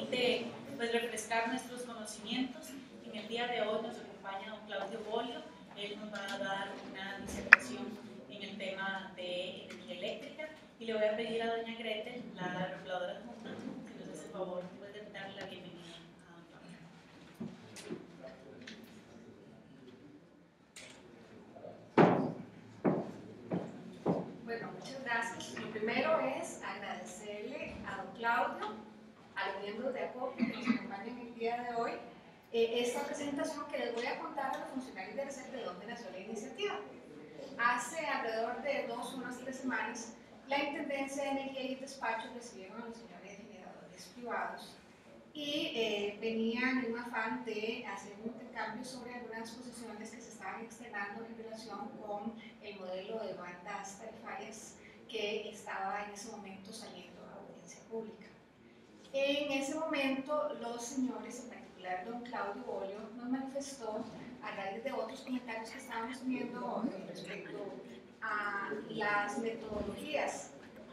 permite pues, refrescar nuestros conocimientos. En el día de hoy nos acompaña don Claudio Bolio. Él nos va a dar una disertación en el tema de energía eléctrica y le voy a pedir a doña Gretel, la reguladora adjunta, si nos hace el favor pues, de darle la bienvenida a don Claudio. Bueno, muchas gracias. Lo primero es agradecerle a don Claudio, a los miembros de ACOPE que nos acompañan el día de hoy, esta presentación que les voy a contar a los funcionarios de RECEP de dónde nació la iniciativa. Hace alrededor de unas 3 semanas, la Intendencia de Energía y Despacho recibieron a los señores generadores privados y venían en un afán de hacer un intercambio sobre algunas posiciones que se estaban externando en relación con el modelo de bandas tarifarias que estaba en ese momento saliendo a audiencia pública. En ese momento, los señores, en particular don Claudio Bolio, nos manifestó, a raíz de otros comentarios que estábamos viendo respecto a las metodologías,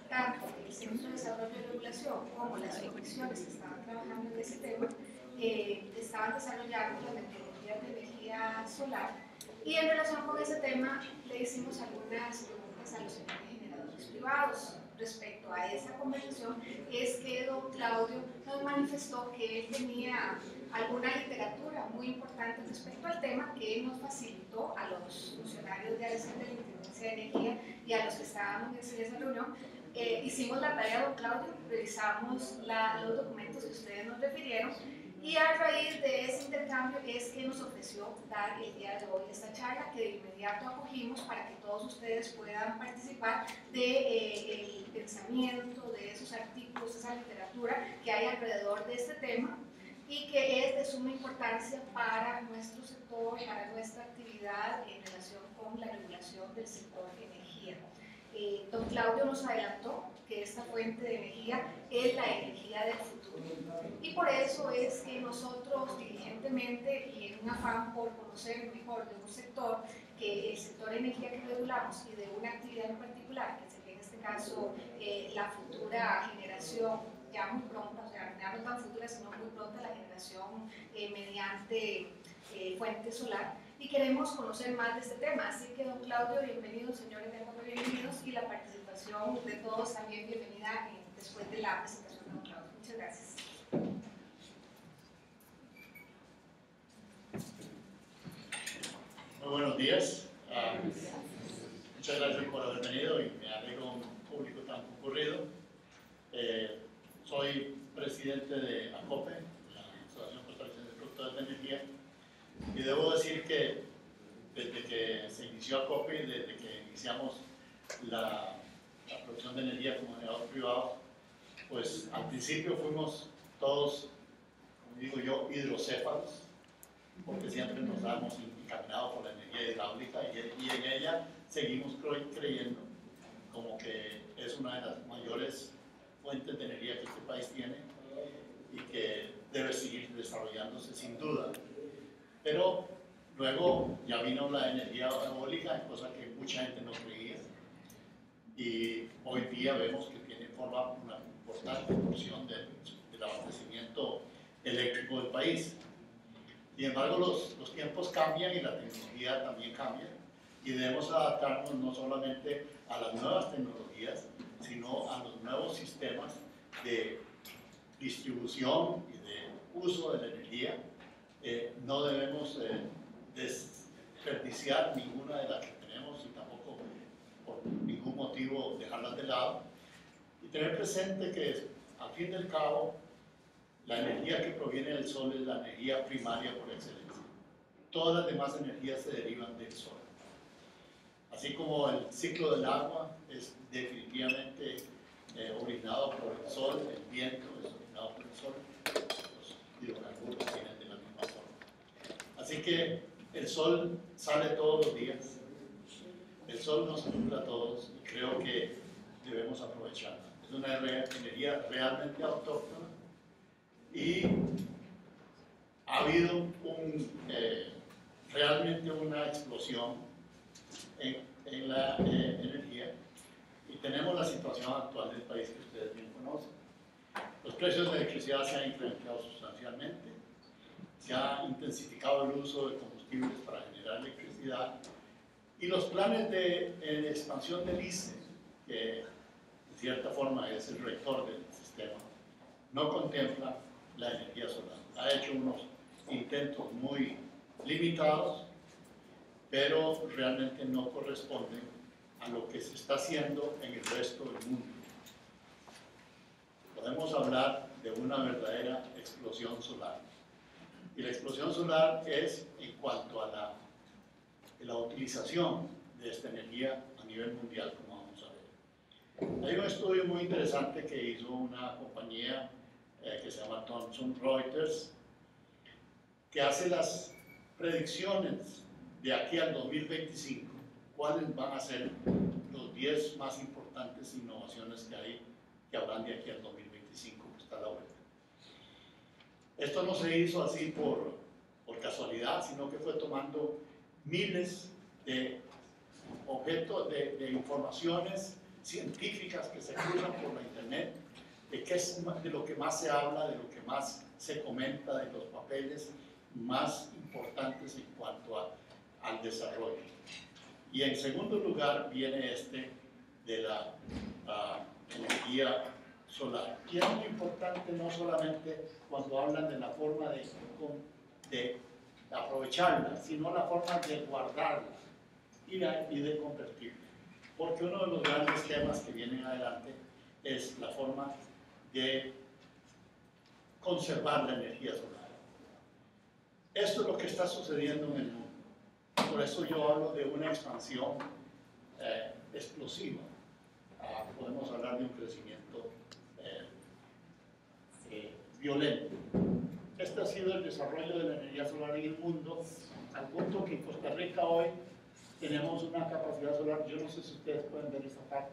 tanto el Centro de Desarrollo y Regulación como las comisiones que estaban trabajando en ese tema, estaban desarrollando las metodologías de energía solar. Y en relación con ese tema, le hicimos algunas preguntas a los señores generadores privados. Respecto a esa conversación, es que don Claudio nos manifestó que él tenía alguna literatura muy importante respecto al tema que nos facilitó a los funcionarios de ARECEP de la Intendencia de Energía y a los que estábamos en esa reunión. Hicimos la tarea, don Claudio, revisamos los documentos que ustedes nos refirieron y a raíz de ese intercambio es que nos ofreció dar el día de hoy esta charla que de inmediato acogimos para que todos ustedes puedan participar del pensamiento, de esos artículos, esa literatura que hay alrededor de este tema y que es de suma importancia para nuestro sector, para nuestra actividad en relación con la regulación del sector de energía. Don Claudio nos adelantó que esta fuente de energía es la energía del futuro y por eso es que nosotros diligentemente y en un afán por conocer mejor de un sector, que el sector de energía que regulamos y de una actividad en particular, que sería en este caso la futura generación ya muy pronta, o sea, ya no tan futura sino muy pronta la generación mediante fuente solar, y queremos conocer más de este tema. Así que, don Claudio, bienvenidos, señores de ACOPE, bienvenidos, y la participación de todos también bienvenida después de la presentación de don Claudio. Muchas gracias. Muy buenos días. Muchas gracias por haber venido y me alegro un público tan concurrido. Soy presidente de ACOPE, la Asociación Costarricense de Productores de Energía, y debo decir que desde que se inició ACOPE, desde que iniciamos la producción de energía como generador privado, pues al principio fuimos todos, como digo yo, hidrocéfalos, porque siempre nos hemos encaminado por la energía hidráulica y en ella seguimos creyendo como que es una de las mayores fuentes de energía que este país tiene y que debe seguir desarrollándose sin duda. Pero luego ya vino la energía eólica, cosa que mucha gente no creía, y hoy día vemos que forma una importante porción del abastecimiento eléctrico del país. Sin embargo, los tiempos cambian y la tecnología también cambia y debemos adaptarnos no solamente a las nuevas tecnologías, sino a los nuevos sistemas de distribución y de uso de la energía. No debemos desperdiciar ninguna de las que tenemos y tampoco por ningún motivo dejarlas de lado. Y tener presente que al fin y al cabo la energía que proviene del sol es la energía primaria por excelencia. Todas las demás energías se derivan del sol. Así como el ciclo del agua es definitivamente originado por el sol, el viento es originado por el sol, los hidrocarburos vienen de la misma forma. Así que el sol sale todos los días, el sol nos alumbra a todos y creo que debemos aprovecharla. Es una energía realmente autóctona y ha habido realmente una explosión en la energía y tenemos la situación actual del país que ustedes bien conocen. Los precios de electricidad se han incrementado sustancialmente, se ha intensificado el uso de combustibles para generar electricidad y los planes de expansión del ICE, que de cierta forma es el rector del sistema, no contempla la energía solar. Ha hecho unos intentos muy limitados, pero realmente no corresponden a lo que se está haciendo en el resto del mundo. Podemos hablar de una verdadera explosión solar. Y la explosión solar es en cuanto a la utilización de esta energía a nivel mundial, como vamos a ver. Hay un estudio muy interesante que hizo una compañía que se llama Thomson Reuters, que hace las predicciones de aquí al 2025, cuáles van a ser los 10 más importantes innovaciones que hay, que habrán de aquí al 2025, que está a la vuelta. Esto no se hizo así por casualidad, sino que fue tomando miles de objetos, de informaciones científicas que se cruzan por la internet, de lo que más se habla, de lo que más se comenta, de los papeles más importantes en cuanto al desarrollo. Y en segundo lugar viene de la energía solar. Y es muy importante no solamente cuando hablan de la forma de aprovecharla, sino la forma de guardarla y de convertirla. Porque uno de los grandes temas que vienen adelante es la forma de conservar la energía solar. Esto es lo que está sucediendo en el mundo. Por eso yo hablo de una expansión explosiva. Podemos hablar de un crecimiento violento. Este ha sido el desarrollo de la energía solar en el mundo, al punto que en Costa Rica hoy tenemos una capacidad solar, yo no sé si ustedes pueden ver esta parte,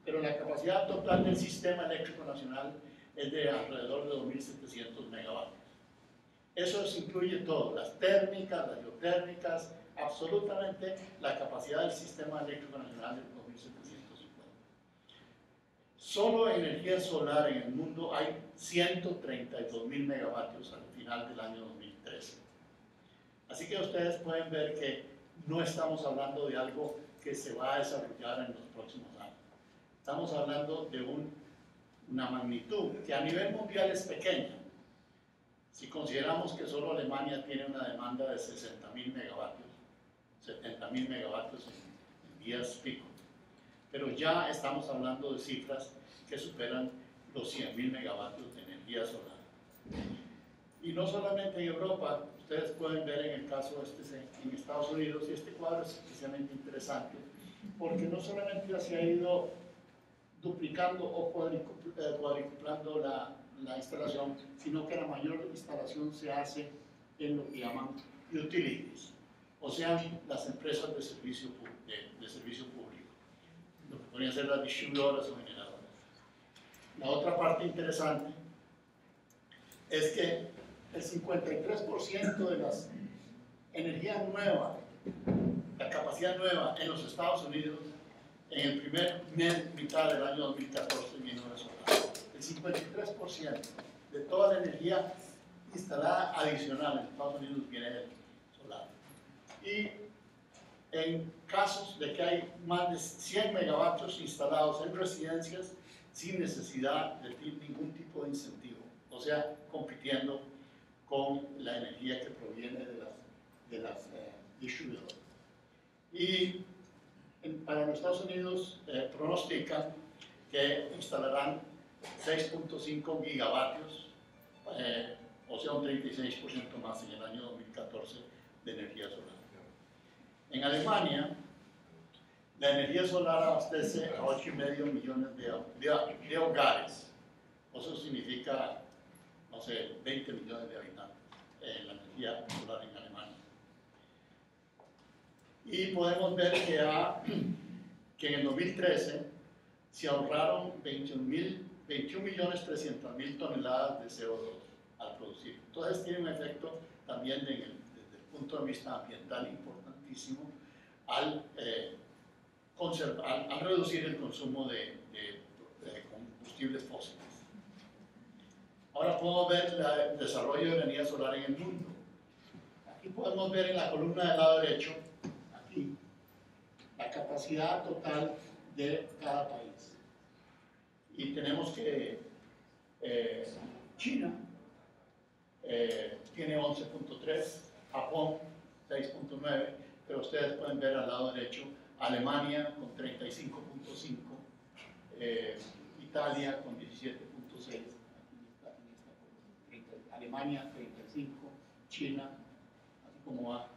pero la capacidad total del sistema eléctrico nacional es de alrededor de 2.700 megavatios. Eso incluye todo, las térmicas, las geotérmicas, absolutamente la capacidad del sistema eléctrico nacional es 2.750. Solo energía solar en el mundo hay 132.000 megavatios al final del año 2013. Así que ustedes pueden ver que no estamos hablando de algo que se va a desarrollar en los próximos años. Estamos hablando de una magnitud que a nivel mundial es pequeña. Si consideramos que solo Alemania tiene una demanda de 60.000 megavatios, 70.000 megavatios en días pico, pero ya estamos hablando de cifras que superan los 100.000 megavatios de energía solar. Y no solamente en Europa, ustedes pueden ver en el caso en Estados Unidos, y este cuadro es especialmente interesante, porque no solamente se ha ido duplicando o cuadruplando la instalación, sino que la mayor instalación se hace en lo que llaman utilities, o sea, las empresas de servicio público, lo que podrían ser las distribuidoras o generadoras. La otra parte interesante es que el 53% de las energías nuevas, la capacidad nueva en los Estados Unidos, en el primer mitad del año 2014 vino de solar. El 53% de toda la energía instalada adicional en Estados Unidos viene de solar. Y en casos de que hay más de 100 megavatios instalados en residencias sin necesidad de ningún tipo de incentivo, o sea, compitiendo con la energía que proviene de las distribuidoras. Y para los Estados Unidos pronostican que instalarán 6.5 gigavatios, o sea, un 36% más en el año 2014 de energía solar. En Alemania, la energía solar abastece a 8,5 millones de hogares. Eso significa, no sé, 20 millones de habitantes en la energía solar en Alemania. Y podemos ver que en el 2013 se ahorraron 21.300.000 toneladas de CO2 al producir. Entonces tiene un efecto también desde el punto de vista ambiental importantísimo al reducir el consumo de combustible combustibles fósiles. Ahora podemos ver el desarrollo de energía solar en el mundo. Aquí podemos ver en la columna del lado derecho, aquí, la capacidad total de cada país. Y tenemos que China tiene 11.3, Japón 6.9, pero ustedes pueden ver al lado derecho Alemania con 35.5, Italia con 17.6, Alemania 35, China, así como va.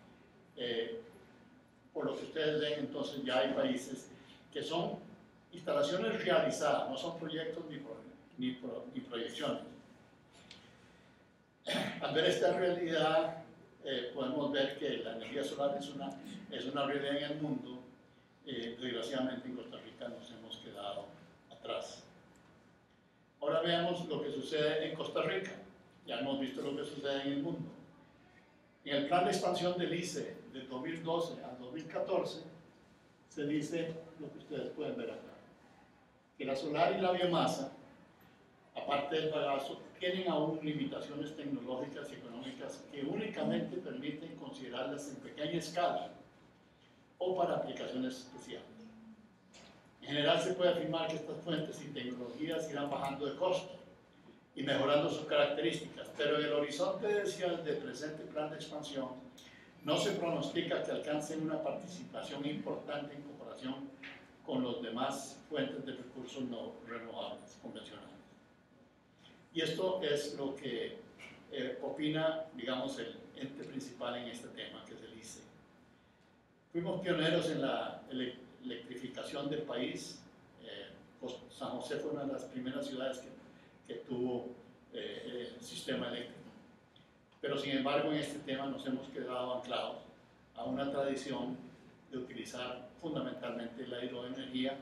Por lo que ustedes ven, entonces ya hay países que son instalaciones realizadas, no son proyectos ni proyecciones. Al ver esta realidad, podemos ver que la energía solar es una realidad en el mundo. Desgraciadamente en Costa Rica nos hemos quedado atrás. Ahora veamos lo que sucede en Costa Rica. Ya hemos visto lo que sucede en el mundo. En el plan de expansión del ICE del 2012 al 2014 se dice lo que ustedes pueden ver acá, que la solar y la biomasa, aparte del bagazo, tienen aún limitaciones tecnológicas y económicas que únicamente permiten considerarlas en pequeña escala o para aplicaciones especiales. En general se puede afirmar que estas fuentes y tecnologías irán bajando de costo y mejorando sus características, pero en el horizonte del presente plan de expansión no se pronostica que alcancen una participación importante en comparación con los demás fuentes de recursos no renovables convencionales. Y esto es lo que opina, digamos, el ente principal en este tema, que es el ICE. Fuimos pioneros en la electrificación del país. San José fue una de las primeras ciudades que tuvo el sistema eléctrico. Pero sin embargo en este tema nos hemos quedado anclados a una tradición de utilizar fundamentalmente la hidroenergía,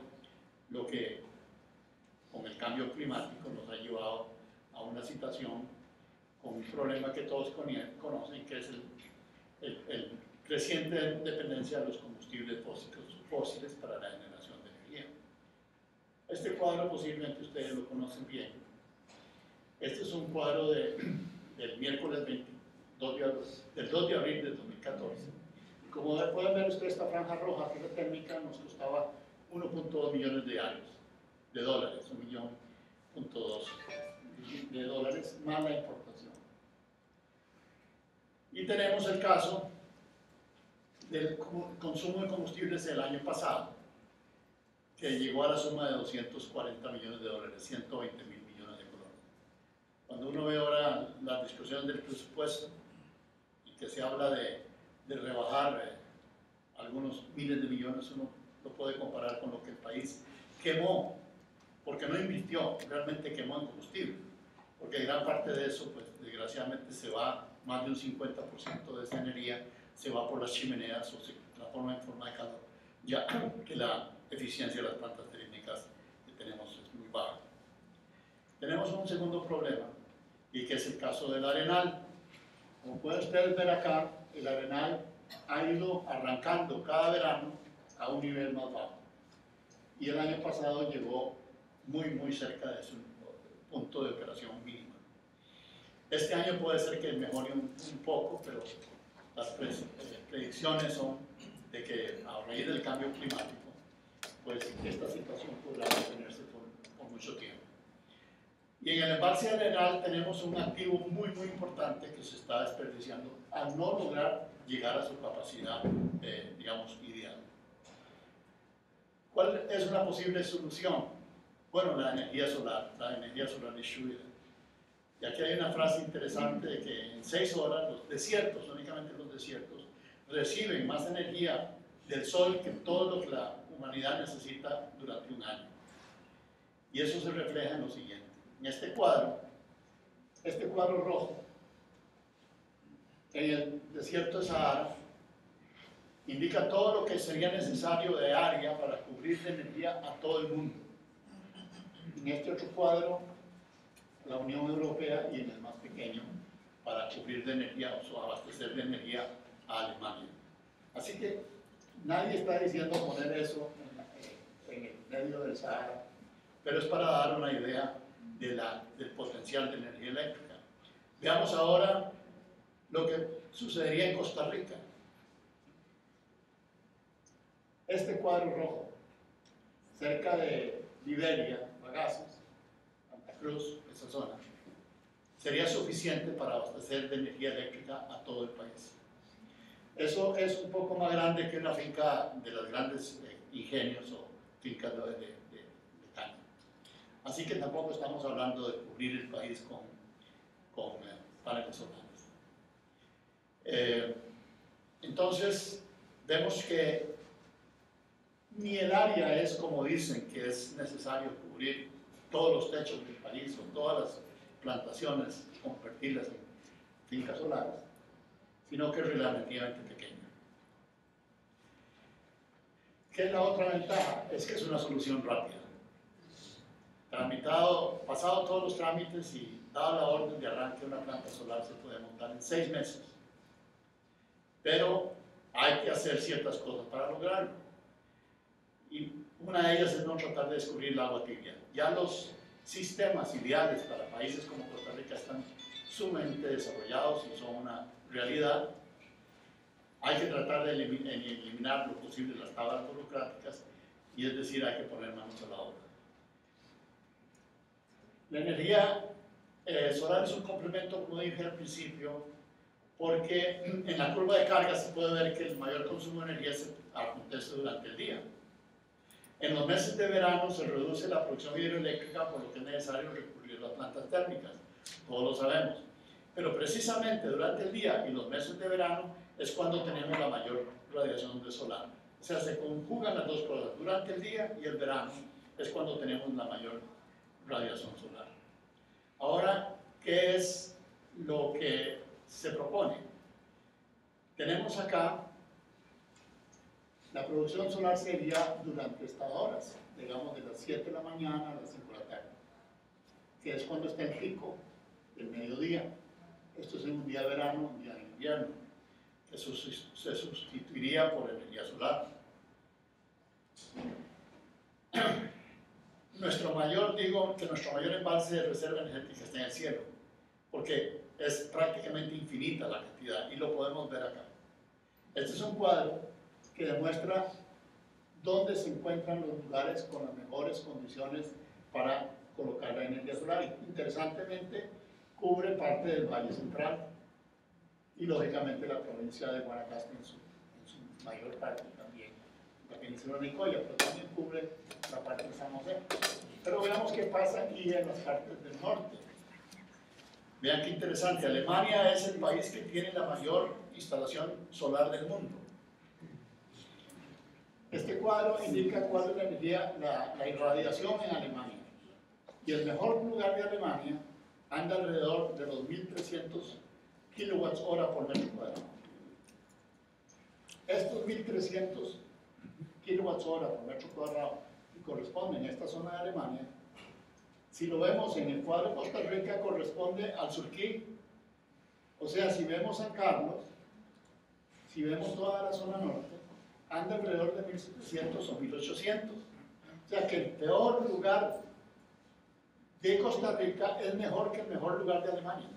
lo que con el cambio climático nos ha llevado a una situación con un problema que todos conocen, que es el creciente dependencia de los combustibles fósiles para la generación de energía. Este cuadro posiblemente ustedes lo conocen bien. Este es un cuadro del miércoles 2 de abril del 2014. Como pueden ver ustedes, esta franja roja, que es la térmica, nos costaba 1.2 millones de dólares, 1.2 millones de dólares más la importación. Y tenemos el caso del consumo de combustibles del año pasado, que llegó a la suma de 240 millones de dólares, 120 mil millones de colones. Cuando uno ve ahora las discusiones del presupuesto y que se habla de rebajar algunos miles de millones, uno lo puede comparar con lo que el país quemó, porque no invirtió, realmente quemó en combustible, porque gran parte de eso, pues desgraciadamente se va, más de un 50% de esa energía se va por las chimeneas o se transforma en forma de calor, ya que la eficiencia de las plantas térmicas que tenemos es muy baja. Tenemos un segundo problema, y que es el caso del Arenal. Como pueden ustedes ver acá, el Arenal ha ido arrancando cada verano a un nivel más bajo. Y el año pasado llegó muy cerca de su punto de operación mínima. Este año puede ser que mejore un poco, pero las predicciones son de que a raíz del cambio climático, pues esta situación podrá mantenerse por mucho tiempo. Y en el embalse Arenal tenemos un activo muy importante que se está desperdiciando al no lograr llegar a su capacidad, digamos, ideal. ¿Cuál es una posible solución? Bueno, la energía solar distribuida. Y aquí hay una frase interesante de que en 6 horas los desiertos, únicamente los desiertos, reciben más energía del sol que todo lo que la humanidad necesita durante un año. Y eso se refleja en lo siguiente. En este cuadro rojo, en el desierto de Sahara, indica todo lo que sería necesario de área para cubrir de energía a todo el mundo. En este otro cuadro, la Unión Europea, y en el más pequeño, para cubrir de energía o abastecer de energía a Alemania. Así que nadie está diciendo poner eso en el medio del Sahara pero es para dar una idea del potencial de energía eléctrica. Veamos ahora lo que sucedería en Costa Rica. Este cuadro rojo, cerca de Liberia, Bagaces, Santa Cruz, esa zona, sería suficiente para abastecer de energía eléctrica a todo el país. Eso es un poco más grande que una finca de los grandes ingenios o fincas de caña. Así que tampoco estamos hablando de cubrir el país con paneles solares. Entonces, vemos que ni el área es como dicen que es necesario cubrir todos los techos del país o todas las plantaciones, convertirlas en fincas solares, sino que es relativamente pequeña. ¿Qué es la otra ventaja? Es que es una solución rápida. Pasado todos los trámites y dada la orden de arranque de una planta solar, se puede montar en 6 meses. Pero hay que hacer ciertas cosas para lograrlo. Y una de ellas es no tratar de descubrir el agua tibia. Ya los sistemas ideales para países como Costa Rica están sumamente desarrollados y son una realidad. Hay que tratar de eliminar lo posible las tablas burocráticas, y es decir, hay que poner manos a la obra. La energía solar es un complemento, como dije al principio, porque en la curva de carga se puede ver que el mayor consumo de energía acontece durante el día. En los meses de verano se reduce la producción hidroeléctrica, por lo que es necesario recurrir a las plantas térmicas, todos lo sabemos. Pero precisamente durante el día y los meses de verano es cuando tenemos la mayor radiación de solar. O sea, se conjugan las dos cosas. Durante el día y el verano es cuando tenemos la mayor radiación solar. Ahora, ¿qué es lo que se propone? Tenemos acá, la producción solar sería durante estas horas, digamos de las 7 de la mañana a las 5 de la tarde, que es cuando está el pico del mediodía. Esto es en un día de verano, un día de invierno, que se sustituiría por energía solar. Nuestro mayor embalse de reserva energética está en el cielo, porque es prácticamente infinita la cantidad, y lo podemos ver acá. Este es un cuadro que demuestra dónde se encuentran los lugares con las mejores condiciones para colocar la energía solar. Interesantemente, cubre parte del Valle Central y, lógicamente, la provincia de Guanacaste en su mayor parte también, la península de Nicoya, pero también cubre la parte de San José. Pero veamos qué pasa aquí en las partes del norte. Vean qué interesante, Alemania es el país que tiene la mayor instalación solar del mundo. Este cuadro indica cuál es la energía, la irradiación en Alemania. Y el mejor lugar de Alemania anda alrededor de los 1.300 kilowatts hora por metro cuadrado. Estos 1.300 kilowatts hora por metro cuadrado que corresponden a esta zona de Alemania, si lo vemos en el cuadro de Costa Rica, corresponde al Surquí. O sea, si vemos San Carlos, si vemos toda la zona norte, anda alrededor de 1.700 o 1.800. O sea que el peor lugar de Costa Rica es mejor que el mejor lugar de Alemania.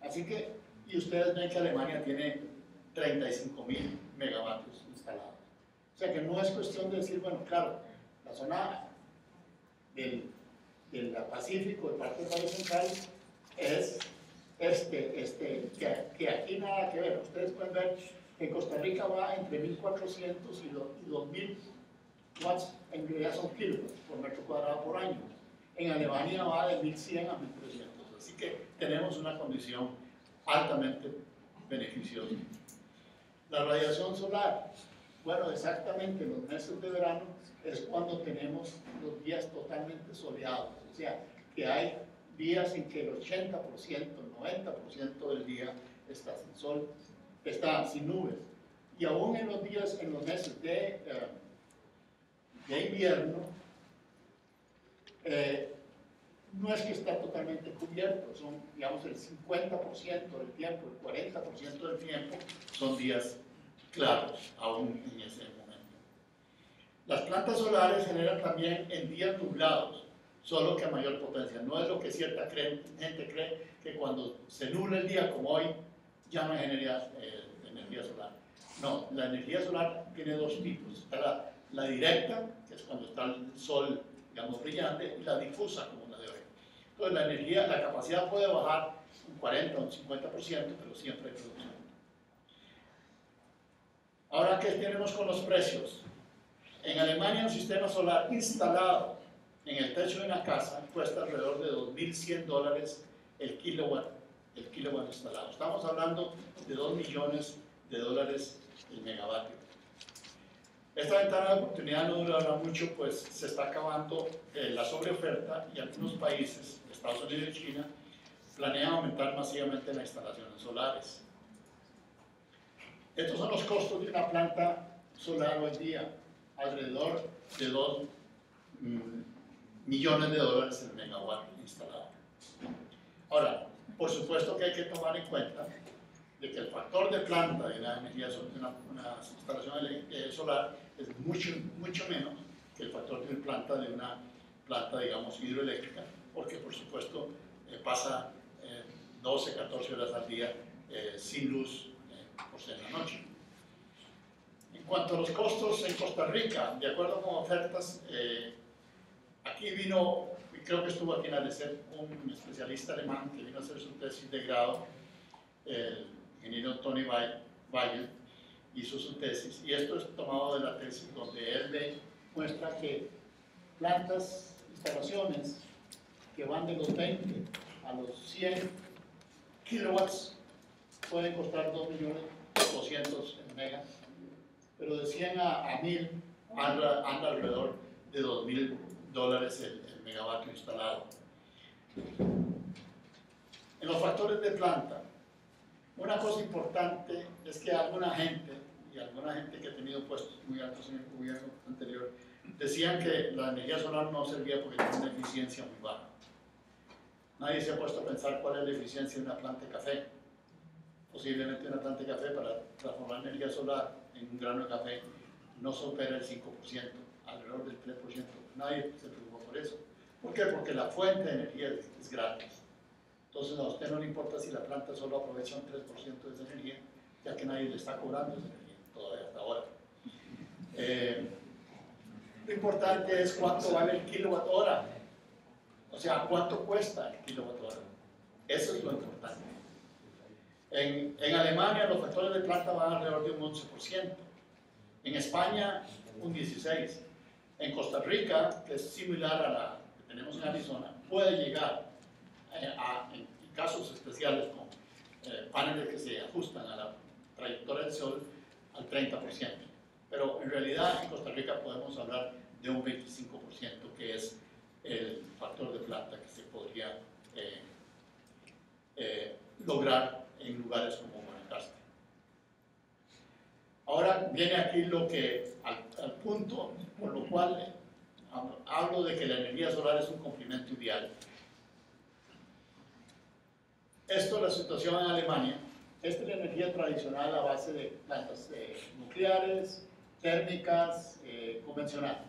Así que, y ustedes ven que Alemania tiene 35.000 megavatios instalados. O sea que no es cuestión de decir, bueno, claro, la zona del Pacífico, de parte del Valle Central, es que aquí nada que ver. Ustedes pueden ver que Costa Rica va entre 1.400 y 2.000 watts, en realidad son kilowatts por metro cuadrado por año. En Alemania va de 1.100 a 1.300, así que tenemos una condición altamente beneficiosa. La radiación solar, bueno, exactamente en los meses de verano es cuando tenemos los días totalmente soleados, o sea, que hay días en que el 80%, el 90% del día está sin sol, está sin nubes. Y aún en los días, en los meses de invierno, no es que está totalmente cubierto, son, digamos, el 50% del tiempo, el 40% del tiempo son días claros, aún en ese momento. Las plantas solares generan también en días nublados, solo que a mayor potencia. No es lo que cierta gente cree, que cuando se nubla el día como hoy, ya no hay energía solar. No, la energía solar tiene dos tipos. Está la directa, que es cuando está el sol, digamos, brillante, y la difusa, como la de hoy. Entonces la energía, la capacidad puede bajar un 40 o un 50%, pero siempre hay producción. Ahora, ¿qué tenemos con los precios? En Alemania, un sistema solar instalado en el techo de una casa cuesta alrededor de $2.100 el kilowatt instalado. Estamos hablando de $2 millones el megavatio. Esta ventana de oportunidad no durará mucho, pues se está acabando la sobreoferta y algunos países, Estados Unidos y China, planean aumentar masivamente las instalaciones solares. Estos son los costos de una planta solar hoy día, alrededor de $2 millones el megawatt instalado. Ahora, por supuesto que hay que tomar en cuenta de que el factor de planta de una instalación solar es mucho menos que el factor de planta de una planta, digamos, hidroeléctrica, porque por supuesto pasa 12, 14 horas al día sin luz por ser en la noche. En cuanto a los costos en Costa Rica, de acuerdo con ofertas, aquí vino, y creo que estuvo aquí en Alecet, un especialista alemán que vino a hacer su tesis de grado, el ingeniero Tony Weigel, hizo su tesis, y esto es tomado de la tesis donde él muestra que plantas, instalaciones que van de los 20 a los 100 kilowatts pueden costar $2.200.000 el mega, pero de 100 a 1000 anda alrededor de $2.000 el megavatio instalado. En los factores de planta, una cosa importante es que alguna gente que ha tenido puestos muy altos en el gobierno anterior, decían que la energía solar no servía porque tiene una eficiencia muy baja. Nadie se ha puesto a pensar cuál es la eficiencia de una planta de café. Posiblemente una planta de café para transformar energía solar en un grano de café no supera el 5%, alrededor del 3%. Nadie se preocupó por eso. ¿Por qué? Porque la fuente de energía es gratis. Entonces a usted no le importa si la planta solo aprovecha un 3% de esa energía, ya que nadie le está cobrando esa energía todavía hasta ahora. Lo importante es cuánto vale el kilowatt hora, o sea, cuánto cuesta el kilowatt hora. Eso es lo importante. En Alemania los factores de planta van alrededor de un 11%, en España un 16%, en Costa Rica, que es similar a la que tenemos en Arizona, puede llegar en casos especiales con paneles que se ajustan a la trayectoria del sol al 30%, pero en realidad en Costa Rica podemos hablar de un 25%, que es el factor de planta que se podría lograr en lugares como Guanacaste. Ahora viene aquí lo que, al punto por lo cual hablo de que la energía solar es un complemento ideal. Esto es la situación en Alemania. Esta es la energía tradicional a base de plantas nucleares, térmicas, convencionales.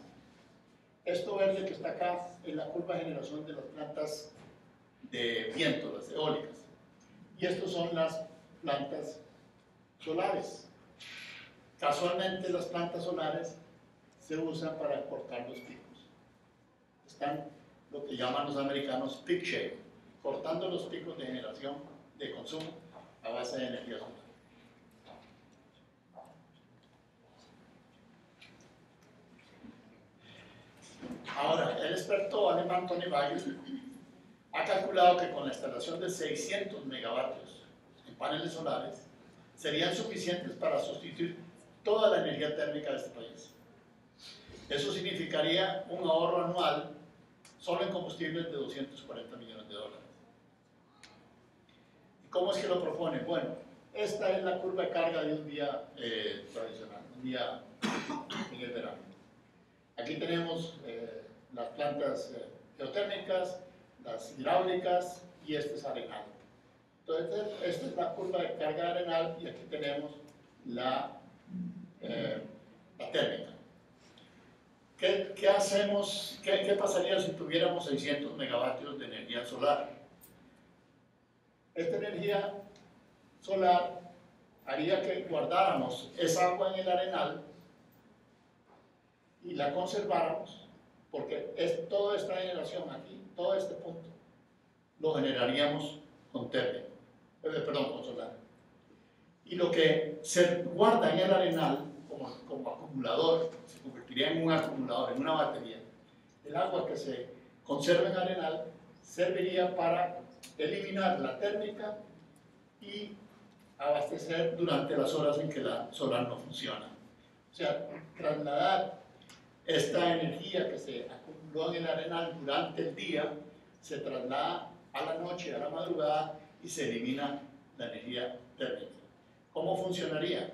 Esto verde que está acá es la curva de generación de las plantas de viento, las eólicas. Y estos son las plantas solares. Casualmente las plantas solares se usan para cortar los picos. Están lo que llaman los americanos peak shaving, cortando los picos de generación de consumo a base de energía solar. Ahora, el experto alemán Tony Weigel ha calculado que con la instalación de 600 megavatios en paneles solares serían suficientes para sustituir toda la energía térmica de este país. Eso significaría un ahorro anual solo en combustibles de $240 millones. ¿Cómo es que lo propone? Bueno, esta es la curva de carga de un día tradicional, un día en el verano. Aquí tenemos las plantas geotérmicas, las hidráulicas y este es arenal. Entonces, esta es la curva de carga arenal y aquí tenemos la térmica. ¿Qué hacemos? ¿Qué pasaría si tuviéramos 600 megavatios de energía solar? Esta energía solar haría que guardáramos esa agua en el arenal y la conserváramos, porque toda esta generación aquí, todo este punto, lo generaríamos con con solar. Y lo que se guarda en el arenal como acumulador, se convertiría en un acumulador, en una batería. El agua que se conserva en el arenal serviría para eliminar la térmica y abastecer durante las horas en que la solar no funciona. O sea, trasladar esta energía que se acumuló en el arenal durante el día, se traslada a la noche, a la madrugada, y se elimina la energía térmica. ¿Cómo funcionaría?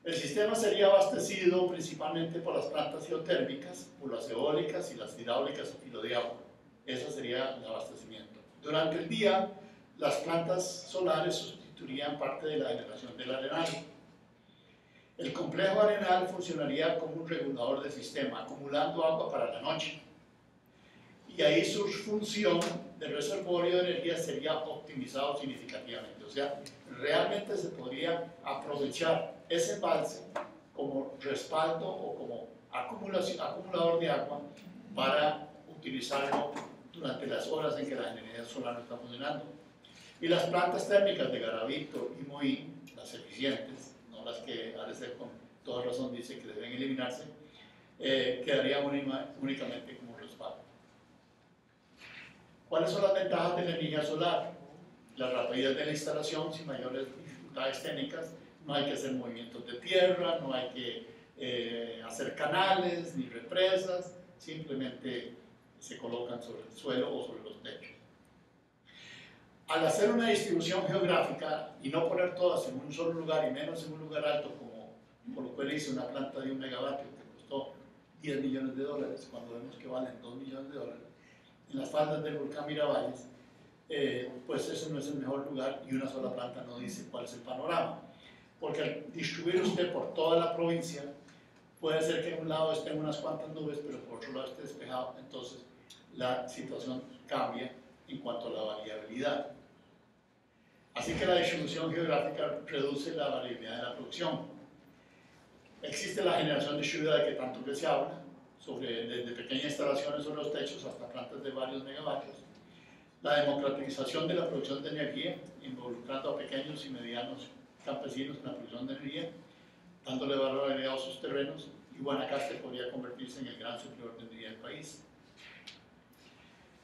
El sistema sería abastecido principalmente por las plantas geotérmicas, por las eólicas y las hidráulicas a filo de agua. Ese sería el abastecimiento. Durante el día, las plantas solares sustituirían parte de la generación del arenal. El complejo arenal funcionaría como un regulador del sistema, acumulando agua para la noche. Y ahí su función de reservorio de energía sería optimizado significativamente. O sea, realmente se podría aprovechar ese embalse como respaldo o como acumulador de agua para utilizarlo durante las horas en que la energía solar no está funcionando. Y las plantas térmicas de Garavito y Moín, las eficientes, no las que Arecer con toda razón dice que deben eliminarse, quedarían únicamente como respaldo. ¿Cuáles son las ventajas de la energía solar? La rapidez de la instalación sin mayores dificultades técnicas, no hay que hacer movimientos de tierra, no hay que hacer canales ni represas, simplemente se colocan sobre el suelo o sobre los techos. Al hacer una distribución geográfica y no poner todas en un solo lugar y menos en un lugar alto, como colocó él, hizo una planta de 1 megavatio que costó $10 millones, cuando vemos que valen $2 millones, en las faldas del volcán Miravalles, pues eso no es el mejor lugar y una sola planta no dice cuál es el panorama. Porque al distribuir usted por toda la provincia, puede ser que en un lado estén unas cuantas nubes, pero por otro lado esté despejado, entonces la situación cambia en cuanto a la variabilidad. Así que la distribución geográfica reduce la variabilidad de la producción. Existe la generación distribuida de que tanto que se habla, desde pequeñas instalaciones sobre los techos hasta plantas de varios megavatios. La democratización de la producción de energía, involucrando a pequeños y medianos campesinos en la producción de energía, dándole valor agregado a sus terrenos, y Guanacaste podría convertirse en el gran suplidor de energía del país.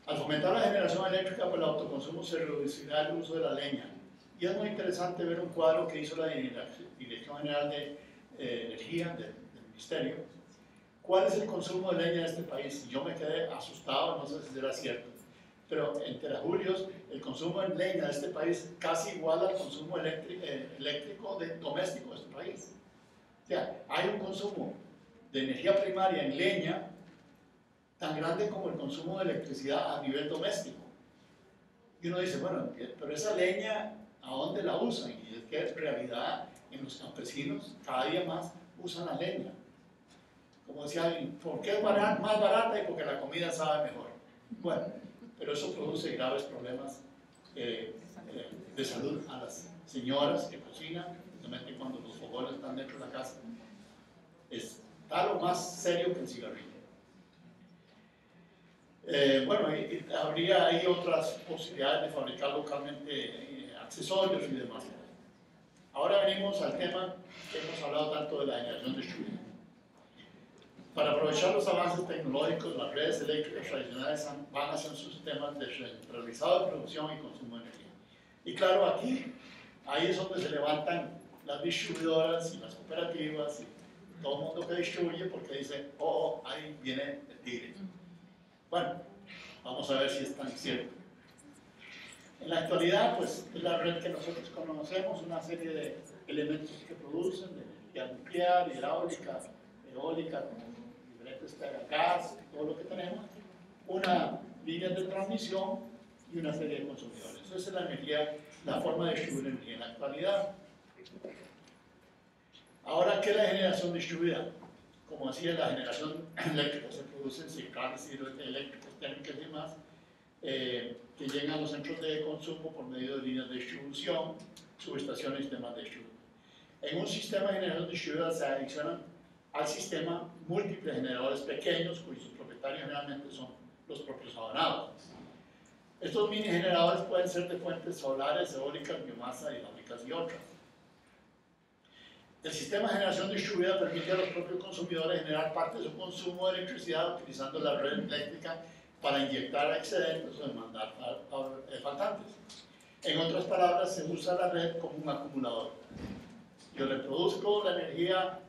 Al fomentar la generación eléctrica por el autoconsumo se reducirá el uso de la leña. Y es muy interesante ver un cuadro que hizo la Dirección General de Energía del Ministerio. ¿Cuál es el consumo de leña de este país? Y yo me quedé asustado, no sé si será cierto, pero en terajulios el consumo de leña de este país casi igual al consumo eléctrico doméstico de este país. O sea, hay un consumo de energía primaria en leña tan grande como el consumo de electricidad a nivel doméstico. Y uno dice, bueno, pero esa leña, ¿a dónde la usan? Y es que en realidad en los campesinos cada día más usan la leña. Como decía alguien, ¿por qué es más barata? Y porque la comida sabe mejor. Bueno, pero eso produce graves problemas de salud a las señoras que cocinan, especialmente cuando los fogones están dentro de la casa. Está lo más serio que el cigarrillo. Bueno, habría ahí otras posibilidades de fabricar localmente accesorios y demás. Ahora venimos al tema que hemos hablado tanto de la generación distribuida. Para aprovechar los avances tecnológicos, las redes eléctricas tradicionales van hacia un sistema descentralizado de producción y consumo de energía. Y claro, ahí es donde se levantan las distribuidoras y las cooperativas y todo el mundo que distribuye porque dice, oh, ahí viene el tigre. Bueno, vamos a ver si es tan cierto. En la actualidad, pues, es la red que nosotros conocemos, una serie de elementos que producen, de energía nuclear, hidráulica, eólica, diferentes gas, todo lo que tenemos, una línea de transmisión y una serie de consumidores. Esa es la energía, la forma de distribuir energía en la actualidad. Ahora, ¿qué es la generación distribuida? como decía, la generación eléctrica se produce en centrales hidroeléctricas, térmicas y demás, que llegan a los centros de consumo por medio de líneas de distribución, subestaciones y sistemas de distribución. En un sistema de generación distribuida se adicionan al sistema múltiples generadores pequeños, cuyos propietarios generalmente son los propios abonados. Estos mini generadores pueden ser de fuentes solares, eólicas, biomasa, hidráulicas y otras. El sistema de generación distribuida permite a los propios consumidores generar parte de su consumo de electricidad utilizando la red eléctrica para inyectar excedentes o demandar faltantes. En otras palabras, se usa la red como un acumulador. Yo le produzco la energía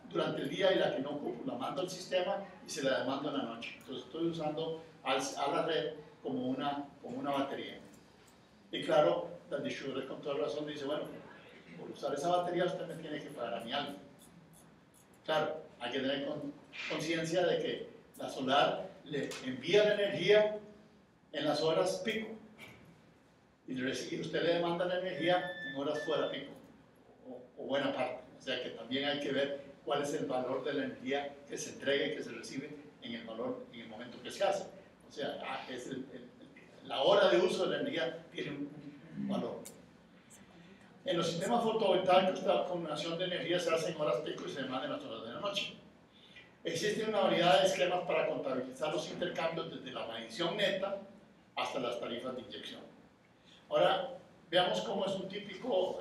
durante el día y la que no ocupo la mando al sistema y se la demando en la noche. Entonces estoy usando a la red como una batería. Y claro, el distribuidor con toda razón dice, bueno, por usar esa batería usted me tiene que pagar a mí algo. Claro, hay que tener conciencia de que la solar le envía la energía en las horas pico y usted le demanda la energía en horas fuera pico o buena parte. O sea que también hay que ver cuál es el valor de la energía que se entrega y que se recibe en el momento que se hace. O sea, la hora de uso de la energía tiene un valor. En los sistemas fotovoltaicos, la acumulación de energía se hace en horas pico y se demanda en las horas de la noche. Existe una variedad de esquemas para contabilizar los intercambios desde la medición neta hasta las tarifas de inyección. Ahora, veamos cómo es un típico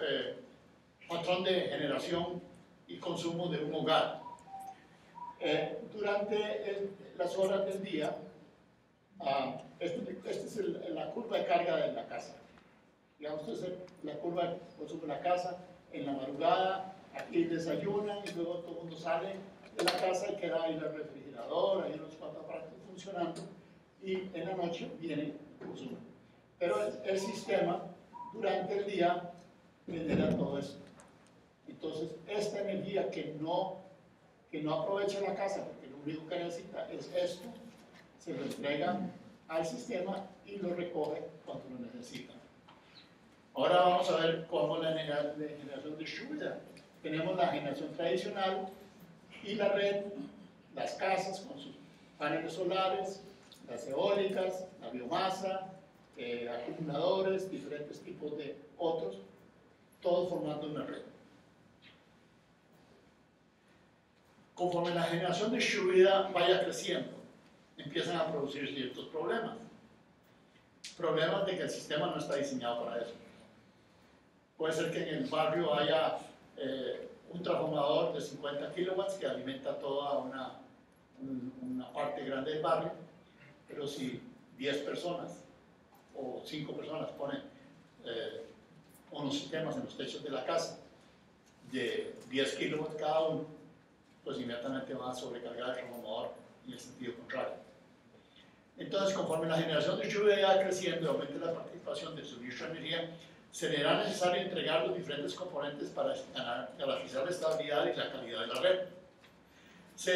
patrón de generación y consumo de un hogar. Durante las horas del día, esta es la curva de carga de la casa. Digamos, esta es la curva de consumo de la casa. En la madrugada, aquí desayunan y luego todo el mundo sale de la casa y queda ahí la refrigeradora, hay unos cuantos aparatos funcionando y en la noche viene el consumo. Pero el sistema durante el día genera todo esto. Entonces, esta energía que no aprovecha la casa, porque lo único que necesita es esto, se lo entrega al sistema y lo recoge cuando lo necesita. Ahora vamos a ver cómo la generación distribuida. Tenemos la generación tradicional y la red, las casas con sus paneles solares, las eólicas, la biomasa, acumuladores, diferentes tipos de otros, todos formando una red. Conforme la generación distribuida vaya creciendo, empiezan a producir ciertos problemas. Problemas de que el sistema no está diseñado para eso. Puede ser que en el barrio haya un transformador de 50 kilowatts que alimenta toda una parte grande del barrio, pero si 10 personas o 5 personas ponen unos sistemas en los techos de la casa de 10 kilowatts cada uno, pues inmediatamente van a sobrecargar el transformador en el sentido contrario. Entonces, conforme la generación distribuida va creciendo y aumente la participación del suministro de energía, será necesario entregar los diferentes componentes para garantizar la estabilidad y la calidad de la red. Se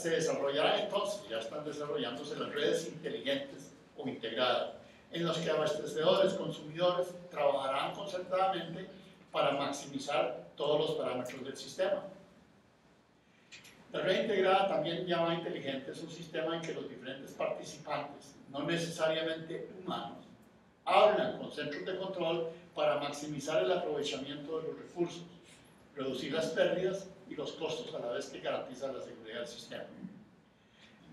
desarrollarán entonces, ya están desarrollándose las redes inteligentes o integradas, en las que abastecedores, consumidores trabajarán concertadamente para maximizar todos los parámetros del sistema. La red integrada, también llamada inteligente, es un sistema en que los diferentes participantes, no necesariamente humanos, hablan con centros de control para maximizar el aprovechamiento de los recursos, reducir las pérdidas y los costos a la vez que garantizan la seguridad del sistema.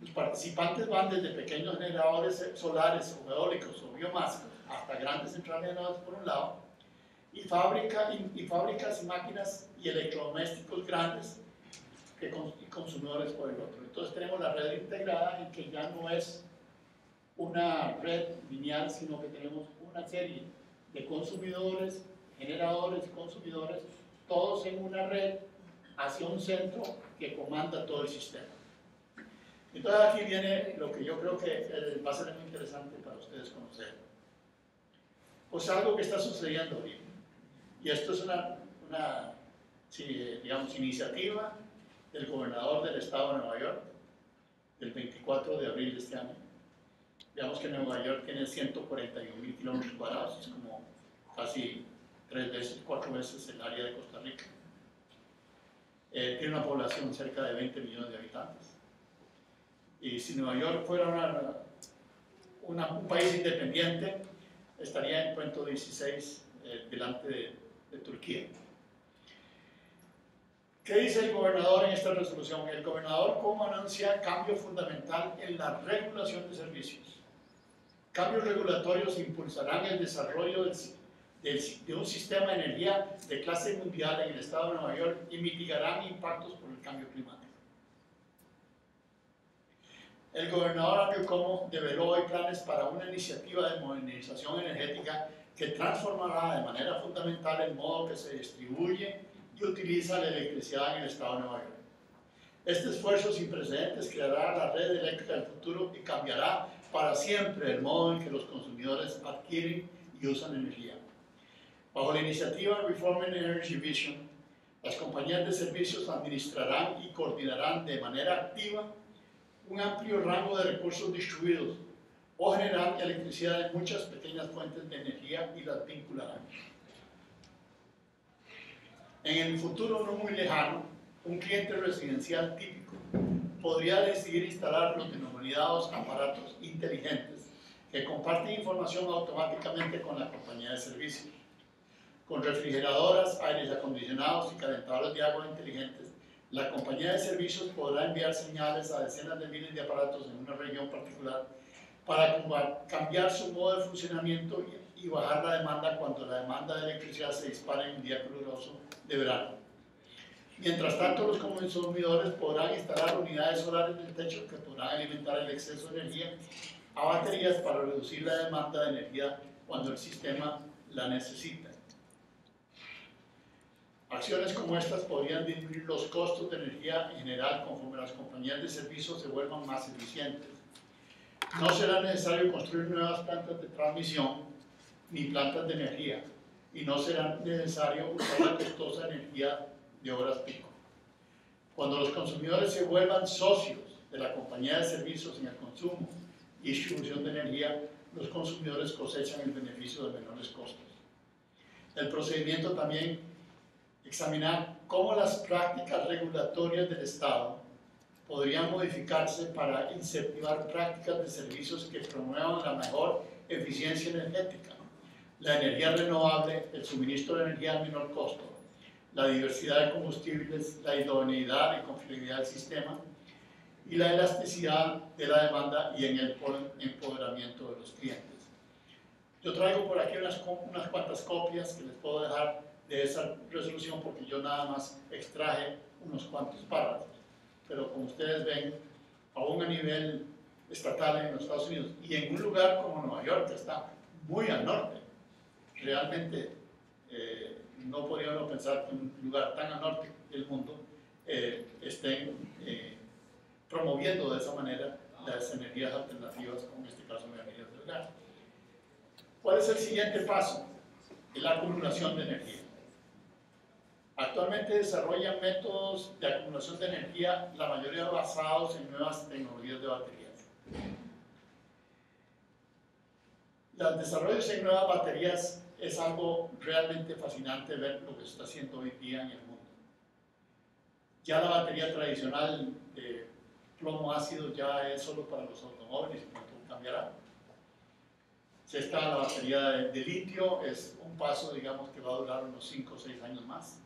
Los participantes van desde pequeños generadores solares o eólicos o biomasa hasta grandes centrales generadoras por un lado y fábricas y máquinas y electrodomésticos grandes y consumidores por el otro. Entonces tenemos la red integrada en que ya no es una red lineal, sino que tenemos una serie de consumidores, generadores y consumidores, todos en una red hacia un centro que comanda todo el sistema. Entonces aquí viene lo que yo creo que va a ser muy interesante para ustedes conocer. Pues algo que está sucediendo ahorita. Y esto es una digamos, iniciativa del gobernador del estado de Nueva York, del 24 de abril de este año. Digamos que Nueva York tiene 141.000 kilómetros cuadrados, es como casi 3 veces, 4 veces el área de Costa Rica. tiene una población cerca de 20 millones de habitantes. Y si Nueva York fuera un país independiente, estaría en puesto 16 delante de Turquía. ¿Qué dice el gobernador en esta resolución? El gobernador como anuncia cambio fundamental en la regulación de servicios. Cambios regulatorios impulsarán el desarrollo de un sistema de energía de clase mundial en el estado de Nueva York y mitigarán impactos por el cambio climático. El gobernador Andrew Cuomo develó hoy planes para una iniciativa de modernización energética que transformará de manera fundamental el modo que se distribuye y utiliza la electricidad en el estado de Nueva York. Este esfuerzo sin precedentes creará la red eléctrica del futuro y cambiará para siempre el modo en que los consumidores adquieren y usan energía. Bajo la iniciativa Reforming Energy Vision, las compañías de servicios administrarán y coordinarán de manera activa un amplio rango de recursos distribuidos o generar electricidad de muchas pequeñas fuentes de energía y las vincularán. En el futuro no muy lejano, un cliente residencial típico podría decidir instalar los denominados aparatos inteligentes que comparten información automáticamente con la compañía de servicios. Con refrigeradoras, aires acondicionados y calentadores de agua inteligentes, la compañía de servicios podrá enviar señales a decenas de miles de aparatos en una región particular para cambiar su modo de funcionamiento y bajar la demanda cuando la demanda de electricidad se dispara en un día caluroso de verano. Mientras tanto, los consumidores podrán instalar unidades solares en el techo que podrán alimentar el exceso de energía a baterías para reducir la demanda de energía cuando el sistema la necesita. Acciones como estas podrían disminuir los costos de energía en general conforme las compañías de servicios se vuelvan más eficientes. No será necesario construir nuevas plantas de transmisión ni plantas de energía, y no será necesario usar la costosa energía de horas pico. Cuando los consumidores se vuelvan socios de la compañía de servicios en el consumo y distribución de energía, los consumidores cosechan el beneficio de menores costos. El procedimiento también examinar cómo las prácticas regulatorias del Estado podrían modificarse para incentivar prácticas de servicios que promuevan la mejor eficiencia energética, la energía renovable, el suministro de energía al menor costo, la diversidad de combustibles, la idoneidad y confiabilidad del sistema y la elasticidad de la demanda y en el empoderamiento de los clientes. Yo traigo por aquí unas cuantas copias que les puedo dejar de esa resolución porque yo nada más extraje unos cuantos párrafos, pero como ustedes ven, aún a nivel estatal en los Estados Unidos y en un lugar como Nueva York que está muy al norte, realmente no podría uno pensar que un lugar tan al norte del mundo estén promoviendo de esa manera las energías alternativas, como en este caso las energías del gas. ¿Cuál es el siguiente paso? La acumulación de energía. Actualmente desarrollan métodos de acumulación de energía, la mayoría basados en nuevas tecnologías de baterías. Los desarrollos en nuevas baterías es algo realmente fascinante ver lo que se está haciendo hoy día en el mundo. Ya la batería tradicional de plomo ácido ya es solo para los automóviles, y pronto cambiará. Ya está la batería de litio, es un paso, digamos, que va a durar unos 5 o 6 años más.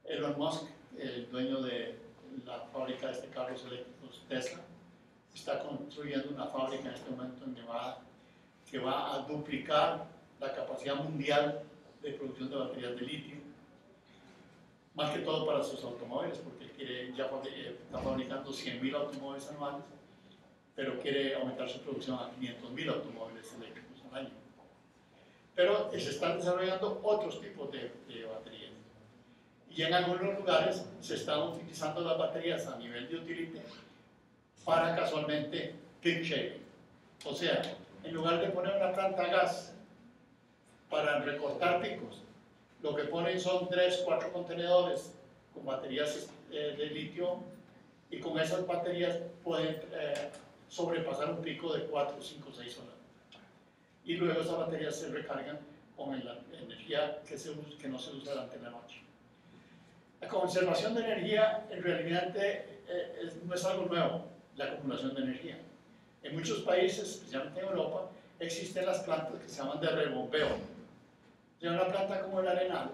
Elon Musk, el dueño de la fábrica de carros eléctricos Tesla, está construyendo una fábrica en este momento en Nevada que va a duplicar la capacidad mundial de producción de baterías de litio, más que todo para sus automóviles, porque él ya está fabricando 100.000 automóviles anuales, pero quiere aumentar su producción a 500.000 automóviles eléctricos al año. Pero se están desarrollando otros tipos de baterías. Y en algunos lugares se están utilizando las baterías a nivel de utility para casualmente peak shaving. O sea, en lugar de poner una planta a gas para recortar picos, lo que ponen son 3 o 4 contenedores con baterías de litio, y con esas baterías pueden sobrepasar un pico de 4, 5, 6 horas. Y luego esas baterías se recargan con la energía que no se usa durante la noche. La conservación de energía en realidad no es algo nuevo, la acumulación de energía. En muchos países, especialmente en Europa, existen las plantas que se llaman de rebombeo. O sea, una planta como el arenal,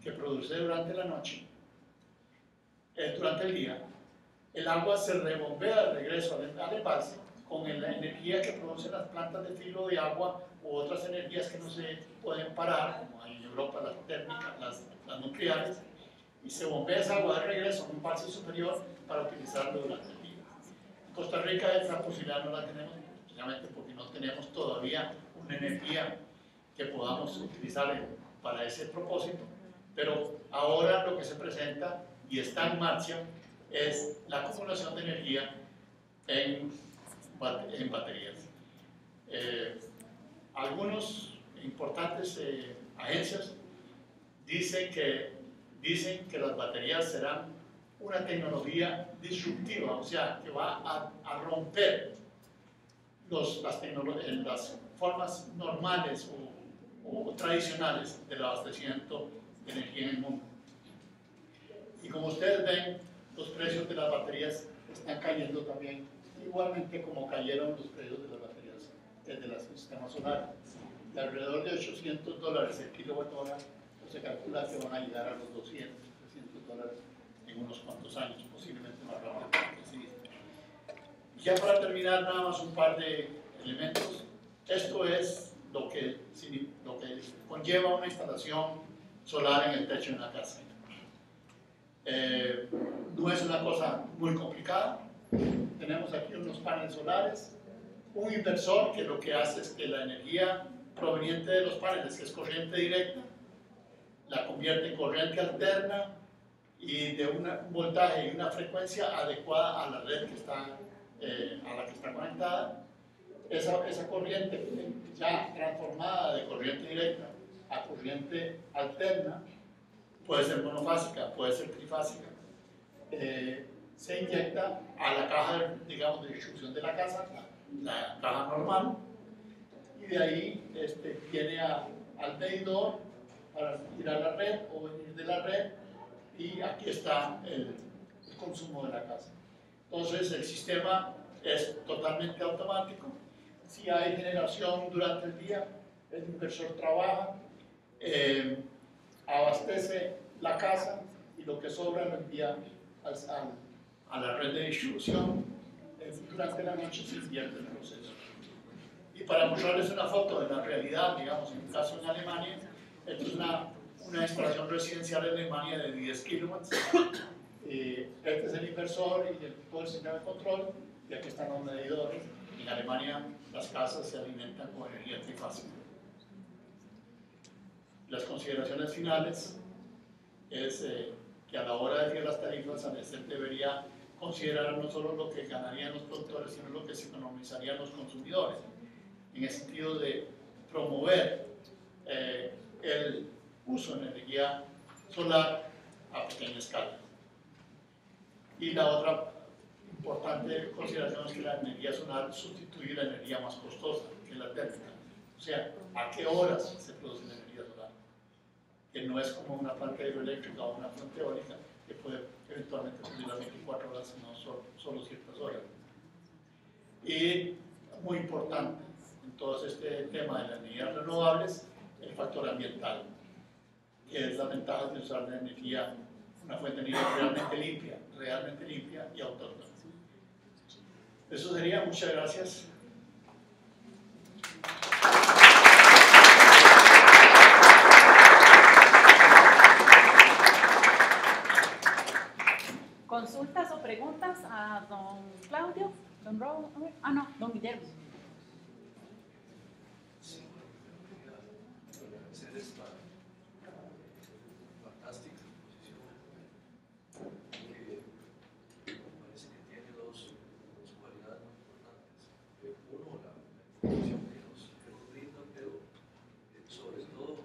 que produce durante la noche, durante el día, el agua se rebombea de regreso al embalse con la energía que producen las plantas de filo de agua u otras energías que no se pueden parar, como hay en Europa las térmicas, las nucleares, y se bombea esa agua de regreso a un embalse superior para utilizarlo durante el día. En Costa Rica esa posibilidad no la tenemos, precisamente porque no tenemos todavía una energía que podamos utilizar para ese propósito, pero ahora lo que se presenta y está en marcha es la acumulación de energía en baterías. Algunos importantes agencias dicen que las baterías serán una tecnología disruptiva, o sea, que va a romper las formas normales o tradicionales del abastecimiento de energía en el mundo. Y como ustedes ven, los precios de las baterías están cayendo también, igualmente como cayeron los precios de las baterías de los sistemas solares. De alrededor de $800 el kilowatt hora, pues se calcula que van a llegar a los $200, $300 en unos cuantos años, posiblemente más rápido que sí. Y ya para terminar, nada más un par de elementos. Esto es lo que conlleva una instalación solar en el techo de una casa. No es una cosa muy complicada. Tenemos aquí unos paneles solares, un inversor que lo que hace es que la energía proveniente de los paneles, que es corriente directa, la convierte en corriente alterna y de un voltaje y una frecuencia adecuada a la red que está, a la que está conectada. Esa corriente ya transformada de corriente directa a corriente alterna puede ser monofásica, puede ser trifásica. Se inyecta a la caja, digamos, de distribución de la casa, la caja normal, y de ahí viene al medidor para ir a la red o venir de la red, y aquí está el consumo de la casa. Entonces el sistema es totalmente automático. Si hay generación durante el día, el inversor trabaja, abastece la casa y lo que sobra lo envía a la red de distribución. Durante la noche se invierte el proceso. Y para mostrarles una foto de la realidad, digamos, en un caso en Alemania, esto es una instalación residencial en Alemania de 10 kilowatts. Este es el inversor y todo el sistema de control, y aquí están los medidores. En Alemania las casas se alimentan con energía trifásica. Las consideraciones finales es que a la hora de fijar las tarifas, ANESEL debería considerar no solo lo que ganarían los productores, sino lo que se economizarían los consumidores, en el sentido de promover el uso de energía solar a pequeña escala. Y la otra importante consideración es que la energía solar sustituye la energía más costosa, que es la térmica. O sea, ¿a qué horas se produce la energía solar? Que no es como una planta hidroeléctrica o una fuente eólica que puede eventualmente producir las 24 horas, sino solo ciertas horas. Y muy importante en todo este tema de las energías renovables, el factor ambiental, que es la ventaja de usar la energía, una fuente de energía realmente limpia y autónoma. Eso sería. Muchas gracias. ¿Consultas o preguntas a don Claudio? ¿Don Raúl? Ah, no, don Guillermo. Sí, agradecer esta fantástica exposición que me parece que tiene dos cualidades muy importantes. Uno, la información que nos brinda, pero sobre todo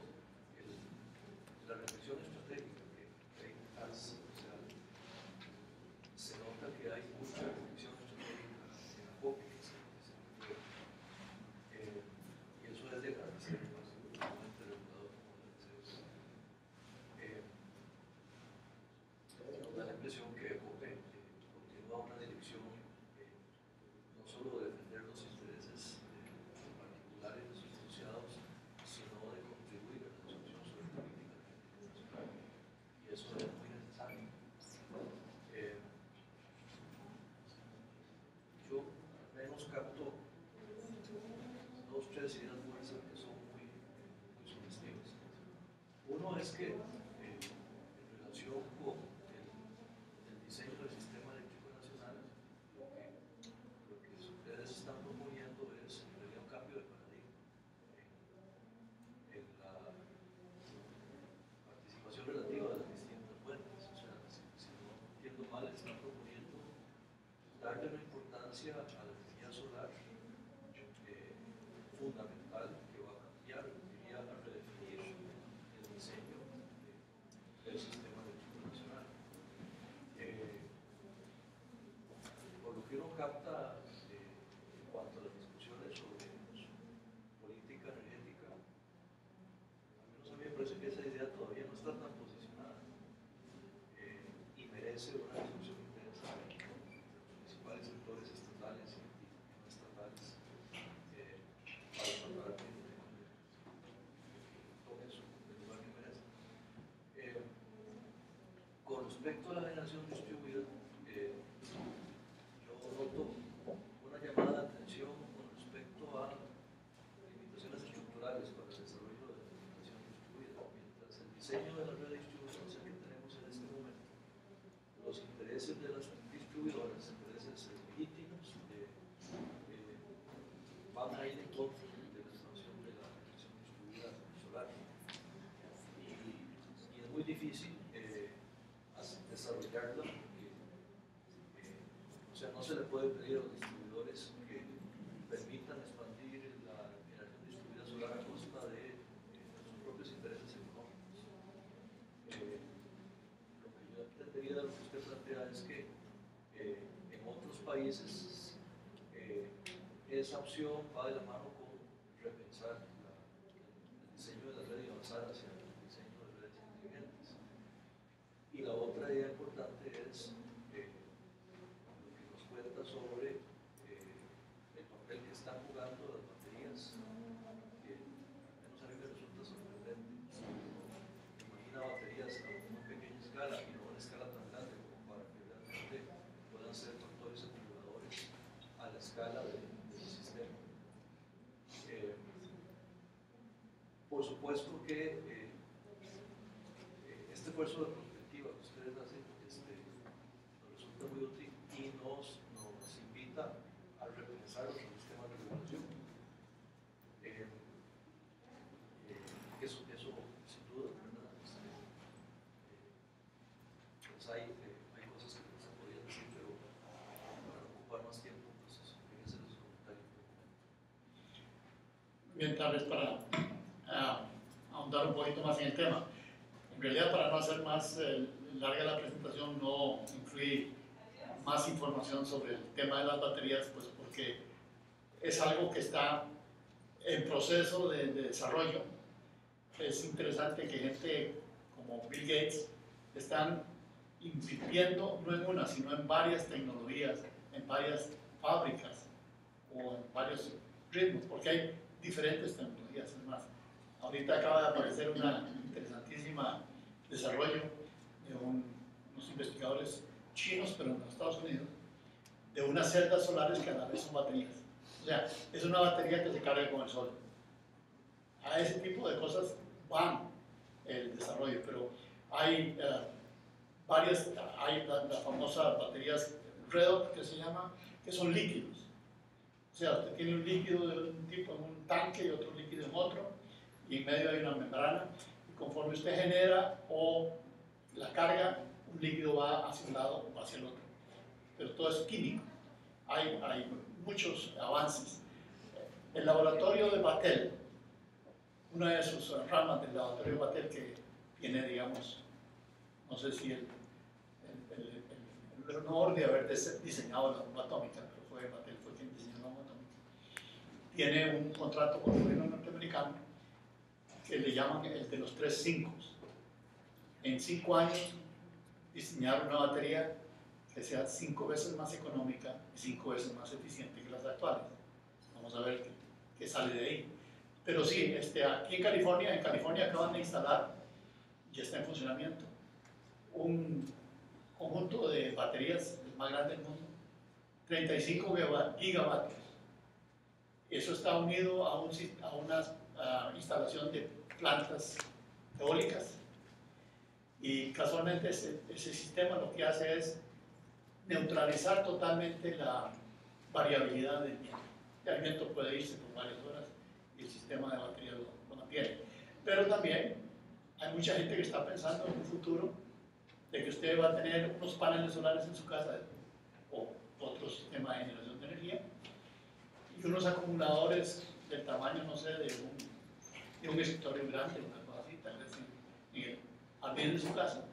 la reflexión estratégica que hace. O sea, se nota que hay mucha reflexión estratégica en la COP, que se va muy en contra de la expansión de la generación distribuida solar. Y es muy difícil desarrollarla porque o sea, no se le puede pedir a los distribuidores que permitan expandir la generación distribuida solar a costa de sus propios intereses económicos. Lo que yo entendería de lo que usted plantea es que en otros países esa opción va de la mano con repensar el diseño de la red y avanzar hacia el diseño de redes inteligentes. Y la otra idea importante es lo que nos cuenta sobre el papel que están jugando las baterías, que al menos a mí me resulta sorprendente. Imagina baterías a una pequeña escala y no a una escala tan grande como para que realmente puedan ser factores acumuladores a la escala del sistema. Por supuesto que este esfuerzo de perspectiva que ustedes hacen nos resulta muy útil y nos invita a repensar los sistemas de regulación. Eso sin duda, ¿verdad? Pues hay cosas que no se podrían decir, pero para ocupar más tiempo, entonces fíjense en los comentarios. Bien, tal vez para ahondar un poquito más en el tema. En realidad, para no hacer más larga la presentación, no incluí más información sobre el tema de las baterías, pues porque es algo que está en proceso de desarrollo. Es interesante que gente como Bill Gates están invirtiendo no en una, sino en varias tecnologías, en varias fábricas o en varios ritmos, porque hay diferentes tecnologías. Es más, ahorita acaba de aparecer una interesantísima desarrollo de unos investigadores chinos, pero en los Estados Unidos, de unas celdas solares que a la vez son baterías. O sea, es una batería que se carga con el sol. A ese tipo de cosas van el desarrollo, pero hay varias, hay las famosas baterías redox que se llama, que son líquidos. O sea, usted tiene un líquido de un tipo en un tanque y otro líquido en otro, y en medio hay una membrana, y conforme usted genera o la carga, un líquido va hacia un lado o hacia el otro. Pero todo es químico. Hay muchos avances. El laboratorio de Battelle, una de sus ramas del laboratorio de Battelle que tiene, digamos, no sé si el honor de haber diseñado la bomba atómica, pero fue Battelle fue quien diseñó la bomba atómica, tiene un contrato con el gobierno norteamericano que le llaman el de los 3 5. En 5 años diseñar una batería que sea 5 veces más económica y 5 veces más eficiente que las actuales. Vamos a ver qué sale de ahí. Pero sí, aquí en California acaban de instalar, y está en funcionamiento, un conjunto de baterías, el más grande del mundo, 35 gigavatios. Eso está unido a una instalación de plantas eólicas. Y casualmente ese sistema lo que hace es neutralizar totalmente la variabilidad del viento. El viento puede irse por varias horas y el sistema de batería lo mantiene. Pero también hay mucha gente que está pensando en un futuro de que usted va a tener unos paneles solares en su casa o otro sistema de generación de energía y unos acumuladores del tamaño, no sé, de un escritorio grande, una cosa así, tal vez en el jardín de su casa,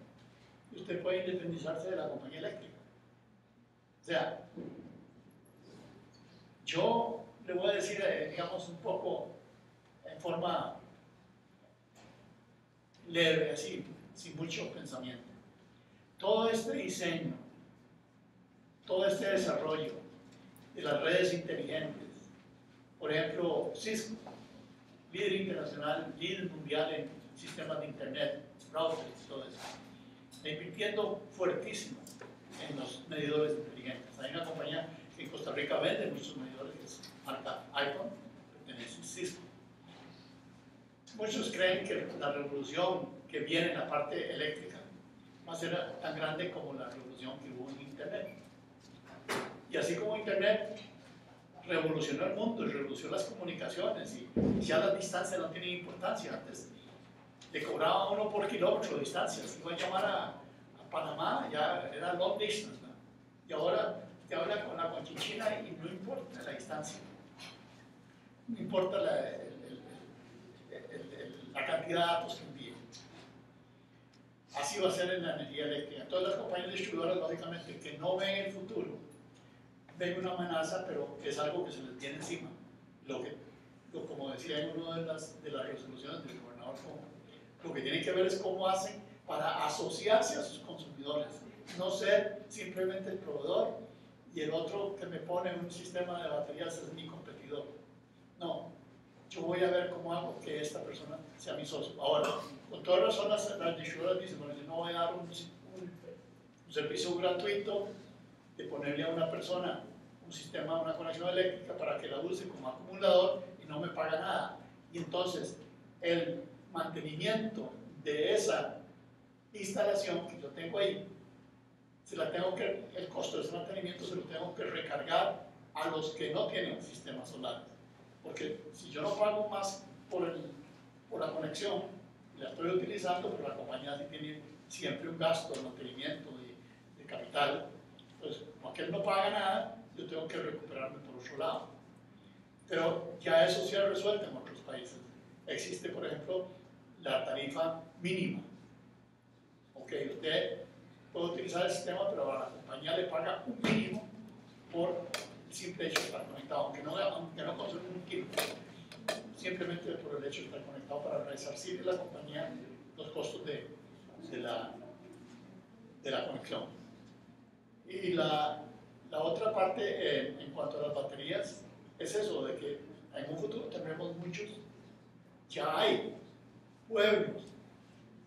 y usted puede independizarse de la compañía eléctrica. O sea, yo le voy a decir, digamos, un poco en forma leve, así, sin mucho pensamiento. Todo este diseño, todo este desarrollo de las redes inteligentes, por ejemplo, Cisco, líder internacional, líder mundial en sistemas de internet, routers y todo eso, está invirtiendo fuertísimo en los medidores inteligentes. Hay una compañía que en Costa Rica vende muchos medidores, que es marca iPhone, pertenece a Cisco. Muchos creen que la revolución que viene en la parte eléctrica va a ser tan grande como la revolución que hubo en Internet. Y así como Internet revolucionó el mundo, revolucionó las comunicaciones y ya las distancias no tienen importancia. Antes le cobraba uno por kilómetro de distancia, si iba a llamar a Panamá ya era long distance, ¿no? Y ahora te habla con la Conchinchina y no importa la distancia, no importa la cantidad de datos que envíe. Así va a ser en la energía eléctrica. Todas las compañías distribuidoras, lógicamente, que no ven el futuro, ven una amenaza, pero es algo que se les viene encima. Como decía en una de las resoluciones del gobernador Como, lo que tienen que ver es cómo hacen para asociarse a sus consumidores, no ser simplemente el proveedor y el otro que me pone un sistema de baterías es mi competidor. No, yo voy a ver cómo hago que esta persona sea mi socio. Ahora, con todas razón las distribuidoras dicen, bueno, yo no voy a dar un servicio gratuito de ponerle a una persona un sistema, una conexión eléctrica para que la use como acumulador y no me paga nada. Y entonces el mantenimiento de esa instalación que yo tengo ahí, el costo de ese mantenimiento se lo tengo que recargar a los que no tienen sistemas solares. Porque si yo no pago más por la conexión, la estoy utilizando, pero la compañía sí tiene siempre un gasto de mantenimiento de capital. Entonces, como aquel no paga nada, yo tengo que recuperarme por otro lado. Pero ya eso se ha resuelto en otros países. Existe, por ejemplo, la tarifa mínima. Ok, usted puede utilizar el sistema, pero a la compañía le paga un mínimo por el simple hecho de estar conectado, aunque no consume un kilo, simplemente por el hecho de estar conectado para resarcir a la compañía los costos de la conexión. Y la otra parte en cuanto a las baterías es eso, de que en un futuro tendremos muchos, ya hay pueblos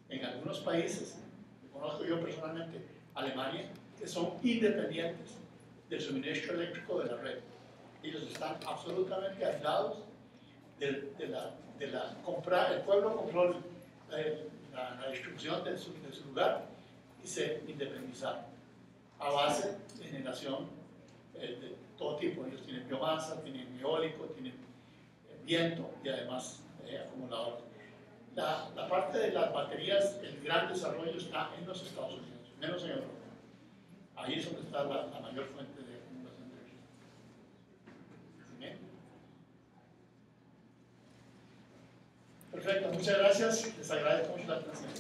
en algunos países, que conozco yo personalmente, Alemania, que son independientes del suministro eléctrico de la red. Ellos están absolutamente aislados de la compra. El pueblo compró la distribución de su lugar y se independizaron a base de generación de todo tipo. Ellos tienen biomasa, tienen eólico, tienen viento y además acumuladores. La parte de las baterías, el gran desarrollo está en los Estados Unidos, menos en Europa. Ahí es donde está la mayor fuente de acumulación de energía. ¿Bien? Perfecto, muchas gracias. Les agradezco mucho la atención.